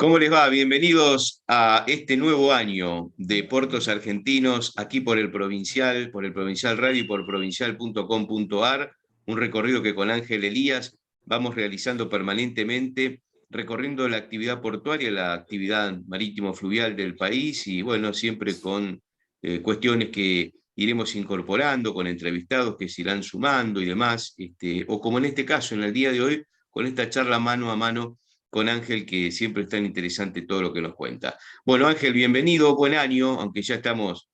¿Cómo les va? Bienvenidos a este nuevo año de Puertos Argentinos, aquí por el Provincial Radio y por provincial.com.ar, un recorrido que con Ángel Elías vamos realizando permanentemente, recorriendo la actividad portuaria, la actividad marítimo-fluvial del país y bueno, siempre con cuestiones que iremos incorporando, con entrevistados que se irán sumando y demás, o como en este caso, en el día de hoy, con esta charla mano a mano con Ángel, que siempre es tan interesante todo lo que nos cuenta. Bueno, Ángel, bienvenido, buen año, aunque ya estamos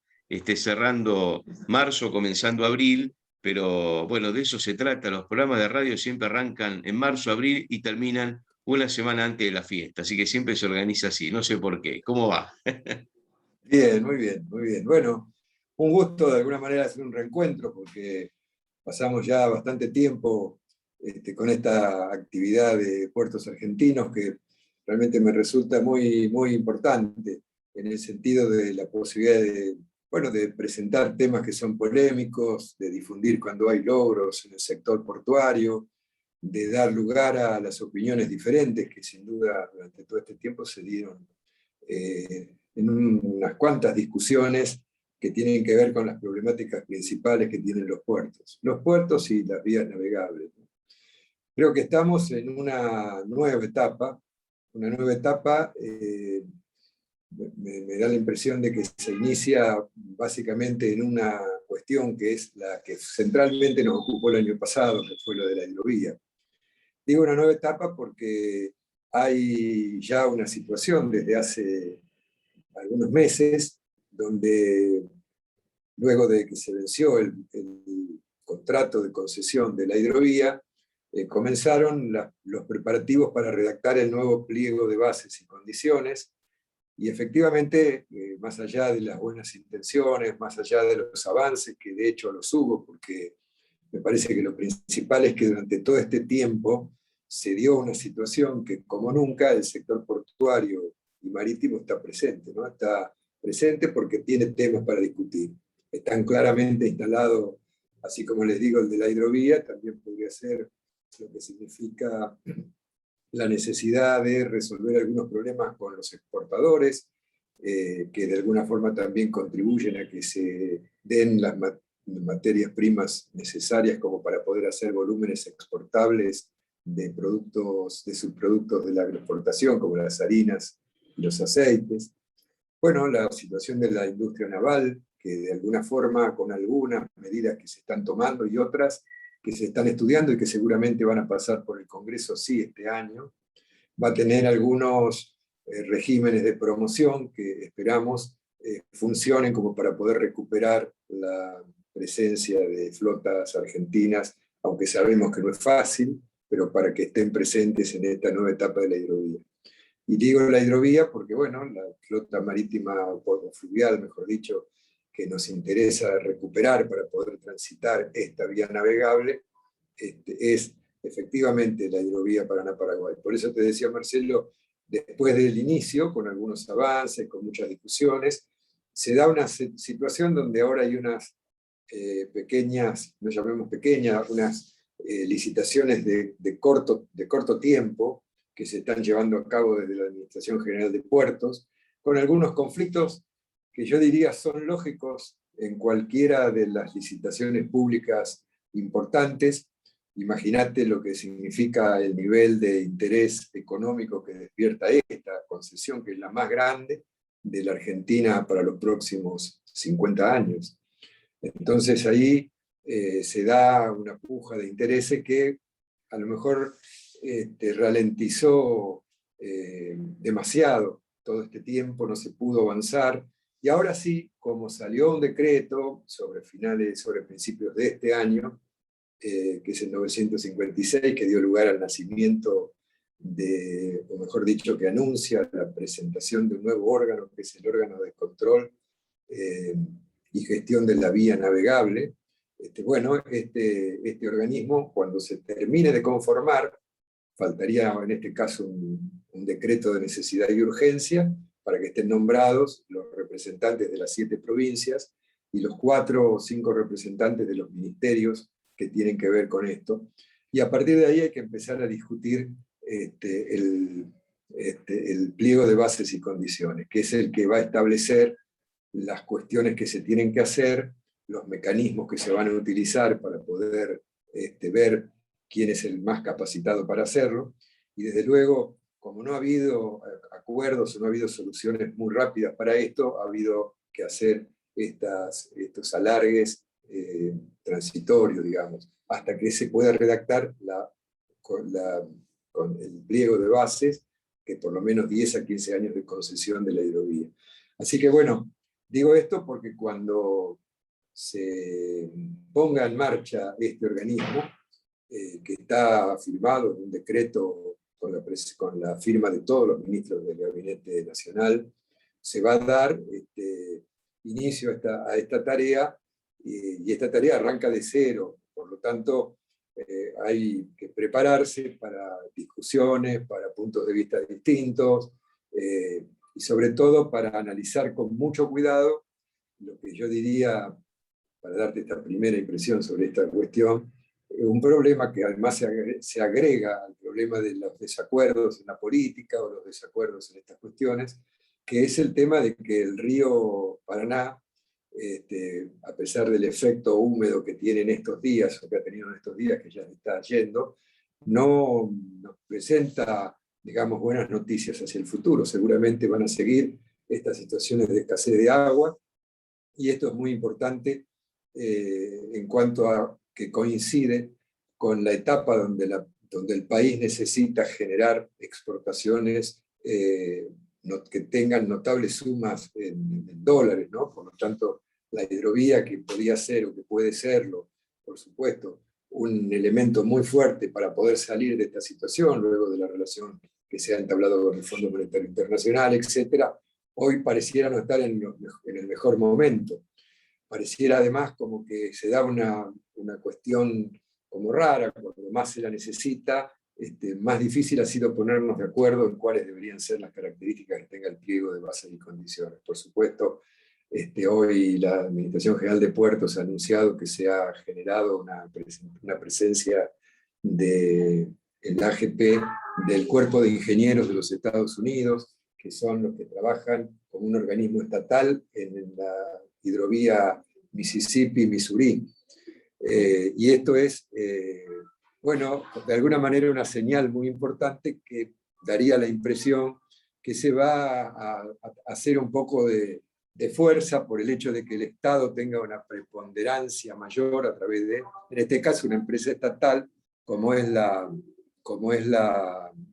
cerrando marzo, comenzando abril, pero bueno, de eso se trata. Los programas de radio siempre arrancan en marzo, abril y terminan una semana antes de la fiesta, así que siempre se organiza así, no sé por qué. ¿Cómo va? Bien, muy bien, muy bien. Bueno, un gusto de alguna manera hacer un reencuentro porque pasamos ya bastante tiempo con esta actividad de puertos argentinos que realmente me resulta muy, muy importante en el sentido de la posibilidad de, bueno, de presentar temas que son polémicos, de difundir cuando hay logros en el sector portuario, de dar lugar a las opiniones diferentes que sin duda durante todo este tiempo se dieron en unas cuantas discusiones que tienen que ver con las problemáticas principales que tienen los puertos y las vías navegables. Creo que estamos en una nueva etapa me da la impresión de que se inicia básicamente en una cuestión que es la que centralmente nos ocupó el año pasado, que fue lo de la hidrovía. Digo una nueva etapa porque hay ya una situación desde hace algunos meses donde luego de que se venció el contrato de concesión de la hidrovía, comenzaron los preparativos para redactar el nuevo pliego de bases y condiciones, y efectivamente, más allá de las buenas intenciones, más allá de los avances, que de hecho los hubo, porque me parece que lo principal es que durante todo este tiempo se dio una situación que, como nunca, el sector portuario y marítimo está presente, ¿no? Está presente porque tiene temas para discutir. Están claramente instalados, así como les digo, el de la hidrovía, también podría ser lo que significa la necesidad de resolver algunos problemas con los exportadores, que de alguna forma también contribuyen a que se den las materias primas necesarias como para poder hacer volúmenes exportables de productos, de subproductos de la agroexportación, como las harinas y los aceites. Bueno, la situación de la industria naval, que de alguna forma, con algunas medidas que se están tomando y otras que se están estudiando y que seguramente van a pasar por el Congreso sí este año, va a tener algunos regímenes de promoción que esperamos funcionen como para poder recuperar la presencia de flotas argentinas, aunque sabemos que no es fácil, pero para que estén presentes en esta nueva etapa de la hidrovía. Y digo la hidrovía porque, bueno, la flota marítima o fluvial, mejor dicho, que nos interesa recuperar para poder transitar esta vía navegable, es efectivamente la hidrovía Paraná-Paraguay. Por eso te decía, Marcelo, después del inicio, con algunos avances, con muchas discusiones, se da una situación donde ahora hay unas pequeñas, no llamemos pequeñas, unas licitaciones de corto tiempo que se están llevando a cabo desde la Administración General de Puertos, con algunos conflictos que yo diría son lógicos en cualquiera de las licitaciones públicas importantes. Imagínate lo que significa el nivel de interés económico que despierta esta concesión, que es la más grande de la Argentina para los próximos 50 años. Entonces ahí se da una puja de intereses que a lo mejor ralentizó demasiado todo este tiempo, no se pudo avanzar, y ahora sí, como salió un decreto sobre principios de este año, que es el 956, que dio lugar al nacimiento o mejor dicho, que anuncia la presentación de un nuevo órgano, que es el órgano de control y gestión de la vía navegable. Este organismo, cuando se termine de conformar, faltaría en este caso un decreto de necesidad y urgencia para que estén nombrados los representantes de las 7 provincias y los 4 o 5 representantes de los ministerios que tienen que ver con esto. Y a partir de ahí hay que empezar a discutir el pliego de bases y condiciones, que es el que va a establecer las cuestiones que se tienen que hacer, los mecanismos que se van a utilizar para poder ver quién es el más capacitado para hacerlo, y desde luego, como no ha habido acuerdos o no ha habido soluciones muy rápidas para esto, ha habido que hacer estos alargues transitorios, digamos, hasta que se pueda redactar con el pliego de bases, que por lo menos 10 a 15 años de concesión de la hidrovía. Así que bueno, digo esto porque cuando se ponga en marcha este organismo, que está firmado en un decreto con la firma de todos los ministros del Gabinete Nacional, se va a dar inicio a esta tarea, y esta tarea arranca de cero. Por lo tanto, hay que prepararse para discusiones, para puntos de vista distintos, y sobre todo para analizar con mucho cuidado lo que yo diría, para darte esta primera impresión sobre esta cuestión, un problema que además se agrega al problema de los desacuerdos en la política o los desacuerdos en estas cuestiones, que es el tema de que el río Paraná, a pesar del efecto húmedo que tiene en estos días, o que ha tenido en estos días, que ya está yendo, no nos presenta, digamos, buenas noticias hacia el futuro. Seguramente van a seguir estas situaciones de escasez de agua, y esto es muy importante en cuanto a que coincide con la etapa donde el país necesita generar exportaciones que tengan notables sumas en dólares, ¿no? Por lo tanto, la hidrovía, que podía ser o que puede serlo, por supuesto, un elemento muy fuerte para poder salir de esta situación, luego de la relación que se ha entablado con el Fondo Monetario Internacional, etc., hoy pareciera no estar en el mejor momento. Pareciera además como que se da una cuestión como rara, cuando más se la necesita, más difícil ha sido ponernos de acuerdo en cuáles deberían ser las características que tenga el pliego de bases y condiciones. Por supuesto, hoy la Administración General de Puertos ha anunciado que se ha generado una presencia del AGP, del Cuerpo de Ingenieros de los Estados Unidos, que son los que trabajan como un organismo estatal en la hidrovía Mississippi-Missouri. Y esto es, bueno, de alguna manera una señal muy importante que daría la impresión que se va a hacer un poco de fuerza por el hecho de que el Estado tenga una preponderancia mayor a través de, en este caso, una empresa estatal como es la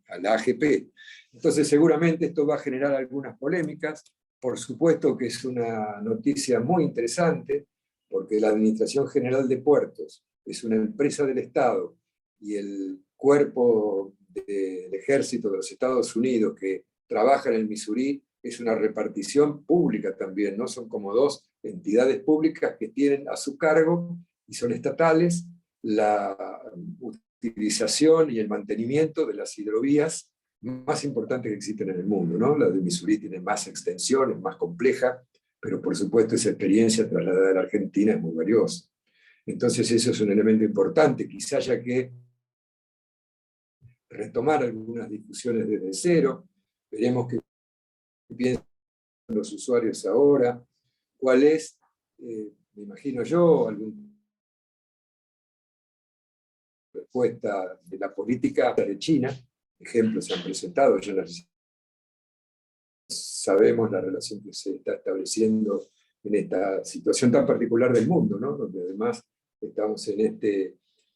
AGP. Entonces, seguramente esto va a generar algunas polémicas. Por supuesto que es una noticia muy interesante, porque la Administración General de Puertos es una empresa del Estado, y el cuerpo del Ejército de los Estados Unidos que trabaja en el Missouri es una repartición pública también, ¿no? Son como dos entidades públicas que tienen a su cargo, y son estatales, la utilización y el mantenimiento de las hidrovías más importantes que existen en el mundo, ¿no? La de Missouri tiene más extensión, es más compleja, pero por supuesto esa experiencia trasladada a la Argentina es muy valiosa. Entonces eso es un elemento importante. Quizá haya que retomar algunas discusiones desde cero. Veremos qué piensan los usuarios ahora, cuál es, me imagino yo, alguna respuesta de la política de China. Ejemplos se han presentado, ya sabemos la relación que se está estableciendo en esta situación tan particular del mundo, ¿no? Donde además estamos en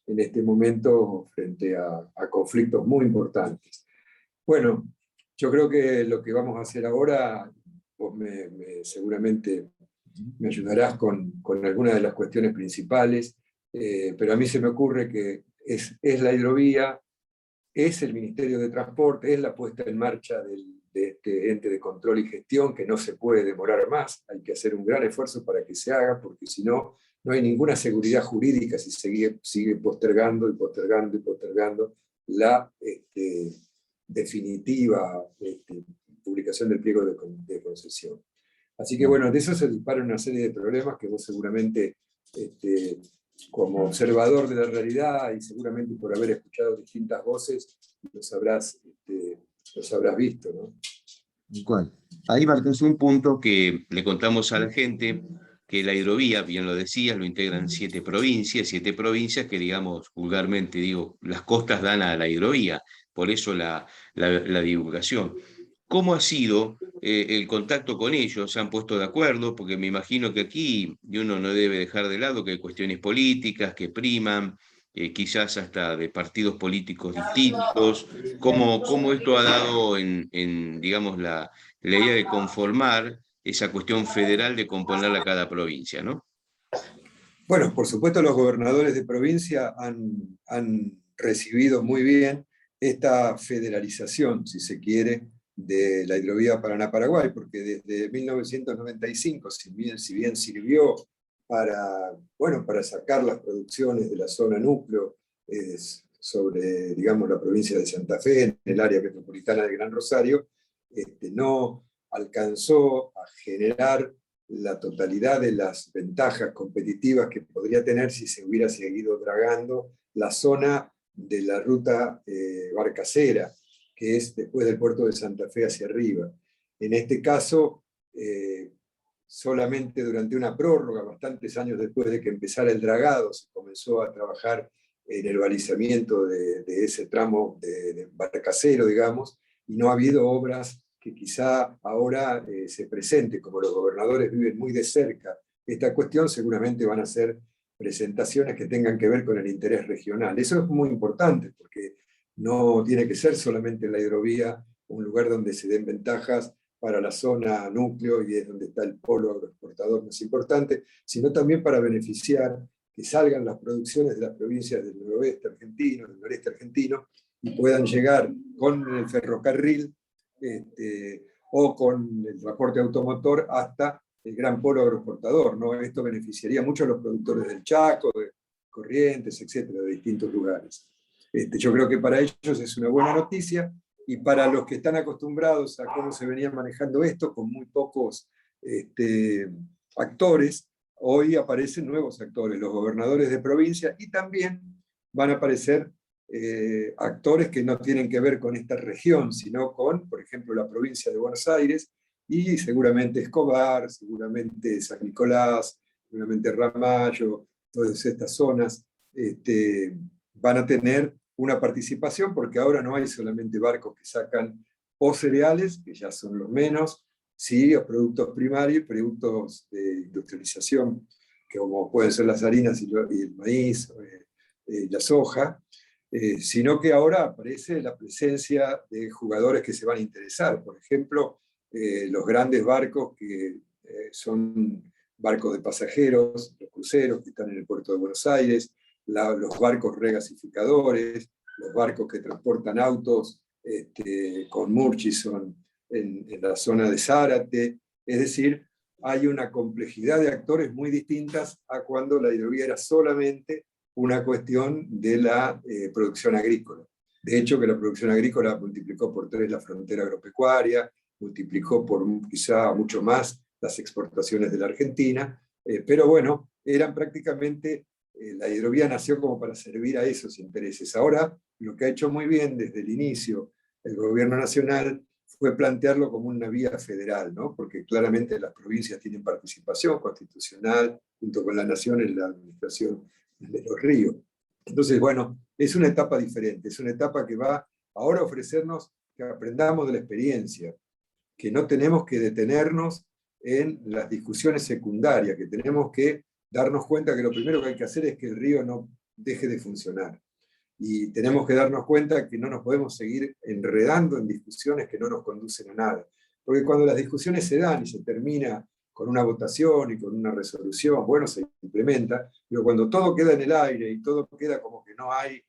este momento frente a conflictos muy importantes. Bueno, yo creo que lo que vamos a hacer ahora, vos seguramente me ayudarás con algunas de las cuestiones principales, pero a mí se me ocurre que es la hidrovía, es el Ministerio de Transporte, es la puesta en marcha de este ente de control y gestión, que no se puede demorar más. Hay que hacer un gran esfuerzo para que se haga, porque si no, no hay ninguna seguridad jurídica si sigue postergando y postergando y postergando la definitiva publicación del pliego de concesión. Así que bueno, de eso se disparan una serie de problemas que vos seguramente, como observador de la realidad, y seguramente por haber escuchado distintas voces, lo sabrás los habrás visto, ¿no? ¿Cuál? Ahí marcas un punto que le contamos a la gente, que la hidrovía, bien lo decías, lo integran 7 provincias que, digamos, vulgarmente digo, las costas dan a la hidrovía, por eso la divulgación. ¿Cómo ha sido el contacto con ellos? ¿Se han puesto de acuerdo? Porque me imagino que aquí y uno no debe dejar de lado que hay cuestiones políticas que priman, quizás hasta de partidos políticos distintos. ¿Cómo esto ha dado digamos, la idea de conformar esa cuestión federal de componerla a cada provincia, ¿no? Bueno, por supuesto los gobernadores de provincia han recibido muy bien esta federalización, si se quiere, de la hidrovía Paraná-Paraguay, porque desde 1995, si bien sirvió para, bueno, para sacar las producciones de la zona núcleo sobre, digamos, la provincia de Santa Fe, en el área metropolitana de Gran Rosario, no alcanzó a generar la totalidad de las ventajas competitivas que podría tener si se hubiera seguido dragando la zona de la ruta barcacera, que es después del puerto de Santa Fe hacia arriba. En este caso, solamente durante una prórroga, bastantes años después de que empezara el dragado, se comenzó a trabajar en el balizamiento de ese tramo de barcacero, digamos, y no ha habido obras que quizá ahora se presente, como los gobernadores viven muy de cerca esta cuestión, seguramente van a ser presentaciones que tengan que ver con el interés regional. Eso es muy importante, porque no tiene que ser solamente la hidrovía un lugar donde se den ventajas para la zona núcleo y es donde está el polo agroexportador más importante, sino también para beneficiar que salgan las producciones de las provincias del noroeste argentino, del noreste argentino, y puedan llegar con el ferrocarril o con el transporte automotor hasta el gran polo agroexportador, ¿no? Esto beneficiaría mucho a los productores del Chaco, de Corrientes, etcétera, de distintos lugares. Yo creo que para ellos es una buena noticia, y para los que están acostumbrados a cómo se venía manejando esto, con muy pocos actores, hoy aparecen nuevos actores, los gobernadores de provincia, y también van a aparecer actores que no tienen que ver con esta región, sino con, por ejemplo, la provincia de Buenos Aires, y seguramente Escobar, seguramente San Nicolás, seguramente Ramallo, todas estas zonas van a tener una participación, porque ahora no hay solamente barcos que sacan o cereales, que ya son los menos, sí, o productos primarios, productos de industrialización, que como pueden ser las harinas y el maíz, la soja, sino que ahora aparece la presencia de jugadores que se van a interesar. Por ejemplo, los grandes barcos que son barcos de pasajeros, los cruceros que están en el puerto de Buenos Aires, los barcos regasificadores, los barcos que transportan autos con Murchison en la zona de Zárate. Es decir, hay una complejidad de actores muy distintas a cuando la hidrovía era solamente una cuestión de la producción agrícola. De hecho, que la producción agrícola multiplicó por 3 la frontera agropecuaria, multiplicó por quizá mucho más las exportaciones de la Argentina, pero bueno, eran prácticamente, la hidrovía nació como para servir a esos intereses. Ahora, lo que ha hecho muy bien desde el inicio el gobierno nacional fue plantearlo como una vía federal, ¿no? Porque claramente las provincias tienen participación constitucional junto con la nación en la administración de los ríos. Entonces, bueno, es una etapa diferente, es una etapa que va ahora a ofrecernos que aprendamos de la experiencia, que no tenemos que detenernos en las discusiones secundarias, que tenemos que darnos cuenta que lo primero que hay que hacer es que el río no deje de funcionar. Y tenemos que darnos cuenta que no nos podemos seguir enredando en discusiones que no nos conducen a nada. Porque cuando las discusiones se dan y se termina con una votación y con una resolución, bueno, se implementa, pero cuando todo queda en el aire y todo queda como que no hay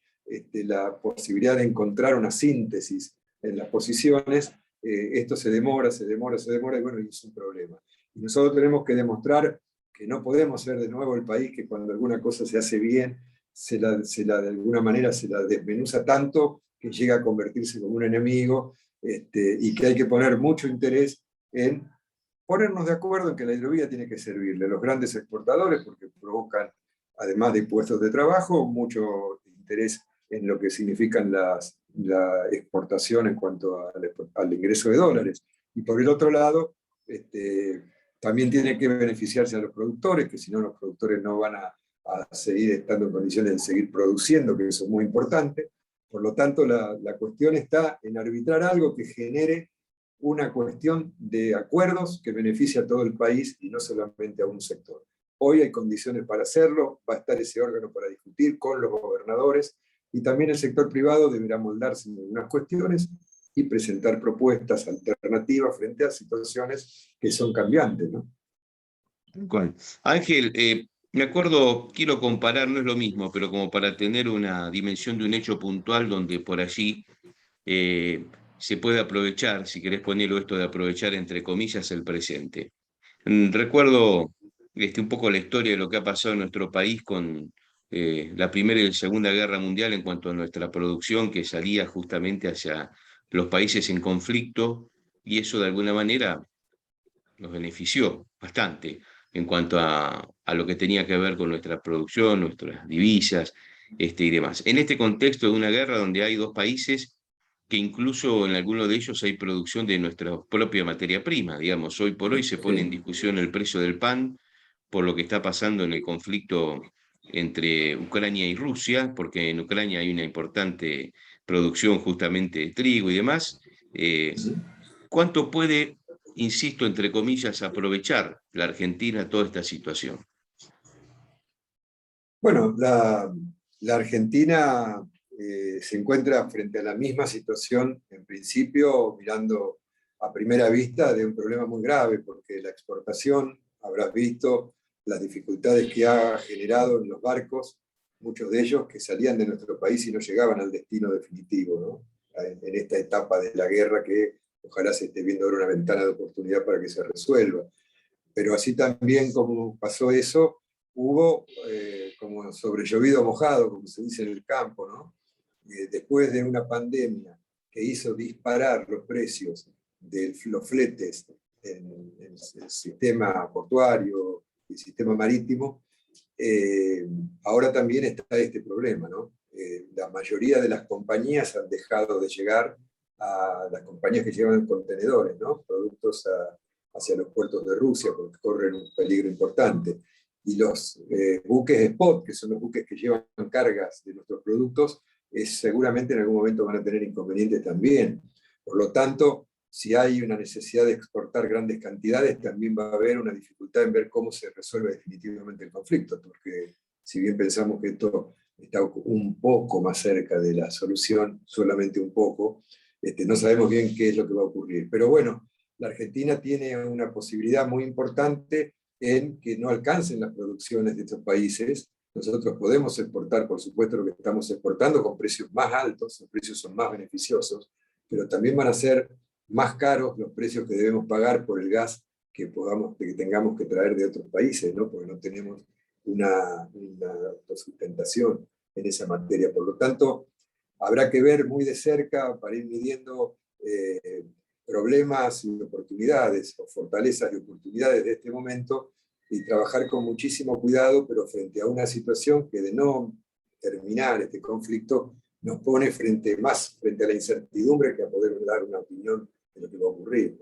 la posibilidad de encontrar una síntesis en las posiciones, esto se demora, y bueno, y es un problema. Y nosotros tenemos que demostrar que no podemos ser de nuevo el país que cuando alguna cosa se hace bien, de alguna manera se la desmenuza tanto que llega a convertirse como un enemigo, y que hay que poner mucho interés en ponernos de acuerdo en que la hidrovía tiene que servirle a los grandes exportadores porque provocan, además de puestos de trabajo, mucho interés en lo que significan la exportación en cuanto al ingreso de dólares. Y por el otro lado, también tiene que beneficiarse a los productores, que si no los productores no van a seguir estando en condiciones de seguir produciendo, que eso es muy importante. Por lo tanto, la cuestión está en arbitrar algo que genere una cuestión de acuerdos que beneficie a todo el país y no solamente a un sector. Hoy hay condiciones para hacerlo, va a estar ese órgano para discutir con los gobernadores, y también el sector privado deberá moldarse en algunas cuestiones y presentar propuestas alternativas frente a situaciones que son cambiantes, ¿no? Bueno, Ángel, me acuerdo, quiero comparar, no es lo mismo, pero como para tener una dimensión de un hecho puntual donde por allí se puede aprovechar, si querés ponerlo esto de aprovechar entre comillas, el presente. Recuerdo un poco la historia de lo que ha pasado en nuestro país con la Primera y la Segunda Guerra Mundial en cuanto a nuestra producción que salía justamente hacia los países en conflicto, y eso de alguna manera nos benefició bastante en cuanto a lo que tenía que ver con nuestra producción, nuestras divisas y demás. En este contexto de una guerra donde hay dos países que incluso en alguno de ellos hay producción de nuestra propia materia prima, digamos, hoy por hoy se pone en Sí. discusión el precio del pan por lo que está pasando en el conflicto entre Ucrania y Rusia, porque en Ucrania hay una importante producción justamente de trigo y demás. ¿Cuánto puede, insisto, entre comillas, aprovechar la Argentina toda esta situación? Bueno, la Argentina se encuentra frente a la misma situación, en principio, mirando a primera vista, de un problema muy grave, porque la exportación, habrás visto las dificultades que ha generado en los barcos, muchos de ellos que salían de nuestro país y no llegaban al destino definitivo, ¿no? En esta etapa de la guerra que ojalá se esté viendo ahora una ventana de oportunidad para que se resuelva. Pero así también como pasó eso, hubo como sobrellovido mojado, como se dice en el campo, ¿no? Después de una pandemia que hizo disparar los precios de los fletes en el sistema portuario y el sistema marítimo, ahora también está este problema, ¿no? La mayoría de las compañías han dejado de llegar a las compañías que llevan contenedores, ¿no? Productos hacia los puertos de Rusia, porque corren un peligro importante. Y los buques spot, que son los buques que llevan cargas de nuestros productos, seguramente en algún momento van a tener inconvenientes también. Por lo tanto, si hay una necesidad de exportar grandes cantidades, también va a haber una dificultad en ver cómo se resuelve definitivamente el conflicto, porque si bien pensamos que esto está un poco más cerca de la solución, solamente un poco, no sabemos bien qué es lo que va a ocurrir. Pero bueno, la Argentina tiene una posibilidad muy importante en que no alcancen las producciones de estos países. Nosotros podemos exportar, por supuesto, lo que estamos exportando con precios más altos, los precios son más beneficiosos, pero también van a ser más caros los precios que debemos pagar por el gas que tengamos que traer de otros países, ¿no? Porque no tenemos una autosustentación en esa materia. Por lo tanto, habrá que ver muy de cerca para ir midiendo problemas y oportunidades, o fortalezas y oportunidades de este momento, y trabajar con muchísimo cuidado, pero frente a una situación que de no terminar este conflicto nos pone más frente a la incertidumbre que a poder dar una opinión de lo que va a ocurrir.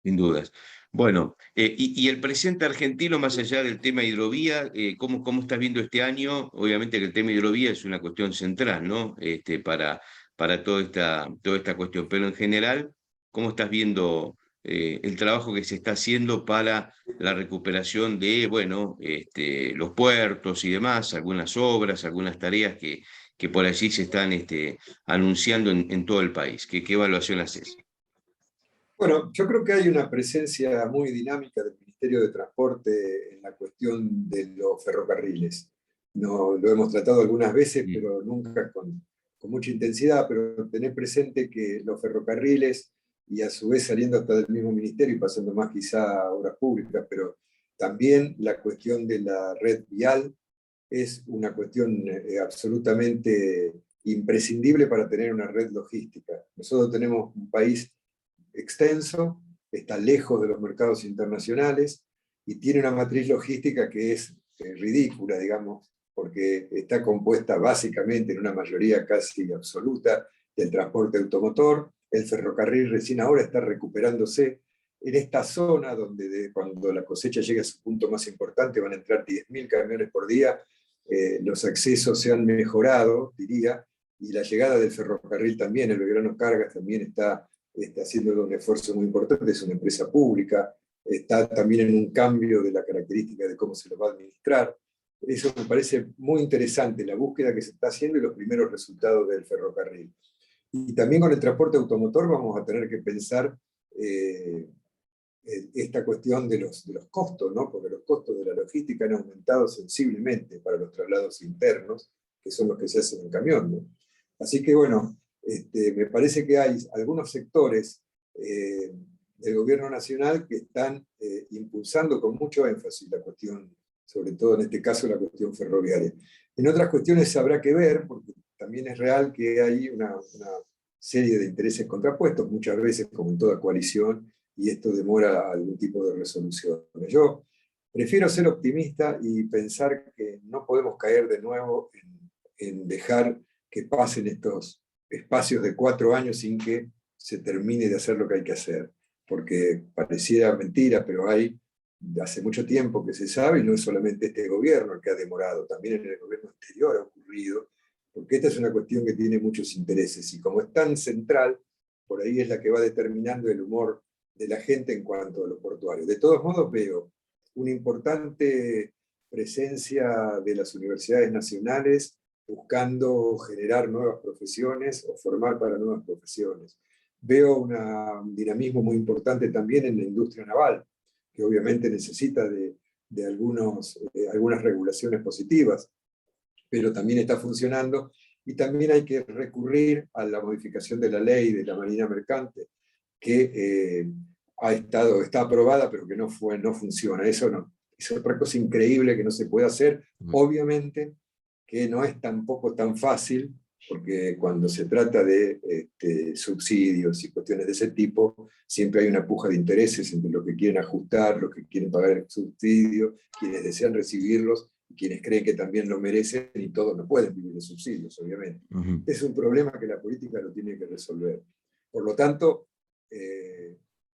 Sin dudas. Bueno, y el presente argentino, más allá del tema hidrovía, ¿cómo estás viendo este año? Obviamente que el tema hidrovía es una cuestión central, ¿no? Para toda esta cuestión, pero en general, ¿cómo estás viendo el trabajo que se está haciendo para la recuperación de, bueno, los puertos y demás, algunas obras, algunas tareas que por allí se están anunciando en todo el país? ¿Qué evaluación haces? Bueno, yo creo que hay una presencia muy dinámica del Ministerio de Transporte en la cuestión de los ferrocarriles. No, lo hemos tratado algunas veces, Mm. pero nunca con mucha intensidad, pero tener presente que los ferrocarriles, y a su vez saliendo hasta del mismo ministerio y pasando más quizá a obras públicas, pero también la cuestión de la red vial es una cuestión absolutamente imprescindible para tener una red logística. Nosotros tenemos un país extenso, está lejos de los mercados internacionales y tiene una matriz logística que es ridícula, digamos, porque está compuesta básicamente en una mayoría casi absoluta del transporte automotor. El ferrocarril recién ahora está recuperándose. En esta zona donde cuando la cosecha llegue a su punto más importante van a entrar 10.000 camiones por día, los accesos se han mejorado, diría, y la llegada del ferrocarril también, el Belgrano Cargas también está haciendo un esfuerzo muy importante, es una empresa pública, está también en un cambio de la característica de cómo se lo va a administrar. Eso me parece muy interesante, la búsqueda que se está haciendo y los primeros resultados del ferrocarril. Y también con el transporte automotor vamos a tener que pensar esta cuestión de los costos, ¿no? Porque los costos de la logística han aumentado sensiblemente para los traslados internos, que son los que se hacen en camión, ¿no? Así que bueno, me parece que hay algunos sectores del gobierno nacional que están impulsando con mucho énfasis la cuestión, sobre todo en este caso la cuestión ferroviaria. En otras cuestiones habrá que ver, porque también es real que hay una serie de intereses contrapuestos, muchas veces como en toda coalición, y esto demora algún tipo de resolución. Yo prefiero ser optimista y pensar que no podemos caer de nuevo en dejar que pasen estos espacios de 4 años sin que se termine de hacer lo que hay que hacer, porque pareciera mentira, pero hay hace mucho tiempo que se sabe, y no es solamente este gobierno el que ha demorado, también en el gobierno anterior ha ocurrido, porque esta es una cuestión que tiene muchos intereses, y como es tan central, por ahí es la que va determinando el humor de la gente en cuanto a lo portuario. De todos modos, veo una importante presencia de las universidades nacionales buscando generar nuevas profesiones o formar para nuevas profesiones. Veo un dinamismo muy importante también en la industria naval, que obviamente necesita de algunas regulaciones positivas, pero también está funcionando, y también hay que recurrir a la modificación de la ley de la Marina Mercante, que está aprobada, pero que no funciona. Eso no, es otra cosa increíble que no se puede hacer. Obviamente que no es tampoco tan fácil, porque cuando se trata de subsidios y cuestiones de ese tipo, siempre hay una puja de intereses entre los que quieren ajustar, los que quieren pagar el subsidio, quienes desean recibirlos, y quienes creen que también lo merecen, y todos no pueden vivir de subsidios, obviamente. Es un problema que la política lo tiene que resolver. Por lo tanto,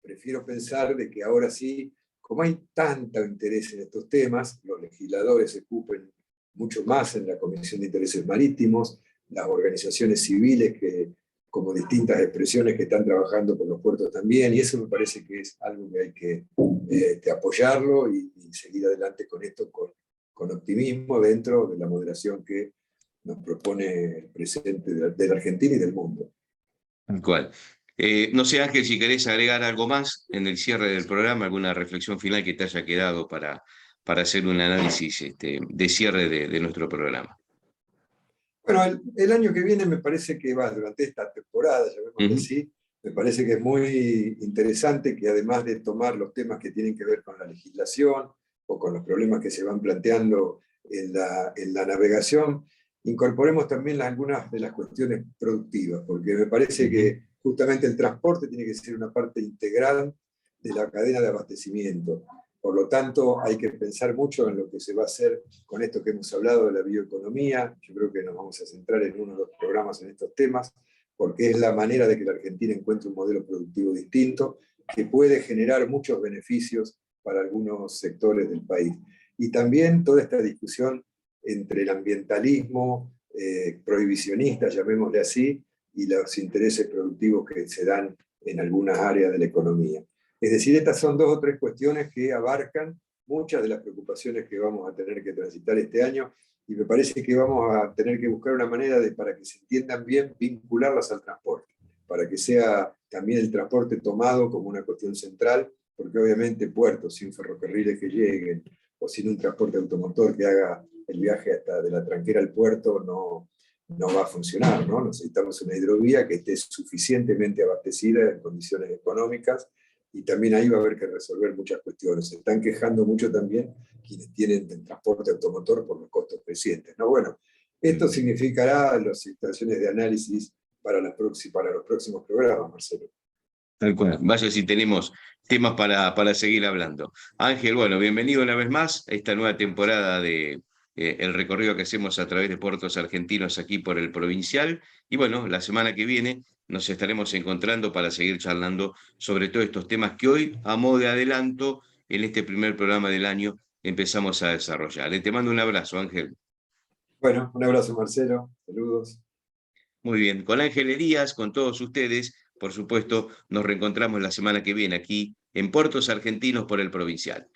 prefiero pensar de que ahora sí, como hay tanto interés en estos temas, los legisladores se ocupen mucho más en la Comisión de Intereses Marítimos, las organizaciones civiles que, como distintas expresiones que están trabajando por los puertos también, y eso me parece que es algo que hay que apoyarlo y seguir adelante con esto con optimismo dentro de la moderación que nos propone el presidente de la Argentina y del mundo. Tal cual. No sé, Ángel, si querés agregar algo más en el cierre del programa, alguna reflexión final que te haya quedado para hacer un análisis de cierre de nuestro programa. Bueno, el año que viene me parece que va, durante esta temporada, llamémosle así, me parece que es muy interesante que además de tomar los temas que tienen que ver con la legislación o con los problemas que se van planteando en la navegación, incorporemos también algunas de las cuestiones productivas, porque me parece que justamente el transporte tiene que ser una parte integral de la cadena de abastecimiento. Por lo tanto, hay que pensar mucho en lo que se va a hacer con esto que hemos hablado de la bioeconomía. Yo creo que nos vamos a centrar en uno de los programas en estos temas, porque es la manera de que la Argentina encuentre un modelo productivo distinto que puede generar muchos beneficios para algunos sectores del país. Y también toda esta discusión entre el ambientalismo prohibicionista, llamémosle así, y los intereses productivos que se dan en algunas áreas de la economía. Es decir, estas son 2 o 3 cuestiones que abarcan muchas de las preocupaciones que vamos a tener que transitar este año, y me parece que vamos a tener que buscar una manera para que se entiendan bien, vincularlas al transporte, para que sea también el transporte tomado como una cuestión central, porque obviamente puertos sin ferrocarriles que lleguen, o sin un transporte automotor que haga el viaje hasta de la tranquera al puerto, no va a funcionar, ¿no? Necesitamos una hidrovía que esté suficientemente abastecida en condiciones económicas, y también ahí va a haber que resolver muchas cuestiones. Se están quejando mucho también quienes tienen el transporte automotor por los costos crecientes, ¿no? Bueno, esto significará las situaciones de análisis para los próximos programas, Marcelo. Tal cual. Vaya si tenemos temas para seguir hablando. Ángel, bueno, bienvenido una vez más a esta nueva temporada de el recorrido que hacemos a través de puertos argentinos aquí por el Provincial. Y bueno, la semana que viene nos estaremos encontrando para seguir charlando sobre todos estos temas que hoy, a modo de adelanto, en este primer programa del año, empezamos a desarrollar. Te mando un abrazo, Ángel. Bueno, un abrazo, Marcelo. Saludos. Muy bien, con Ángel Elías, con todos ustedes, por supuesto, nos reencontramos la semana que viene aquí en Puertos Argentinos por el Provincial.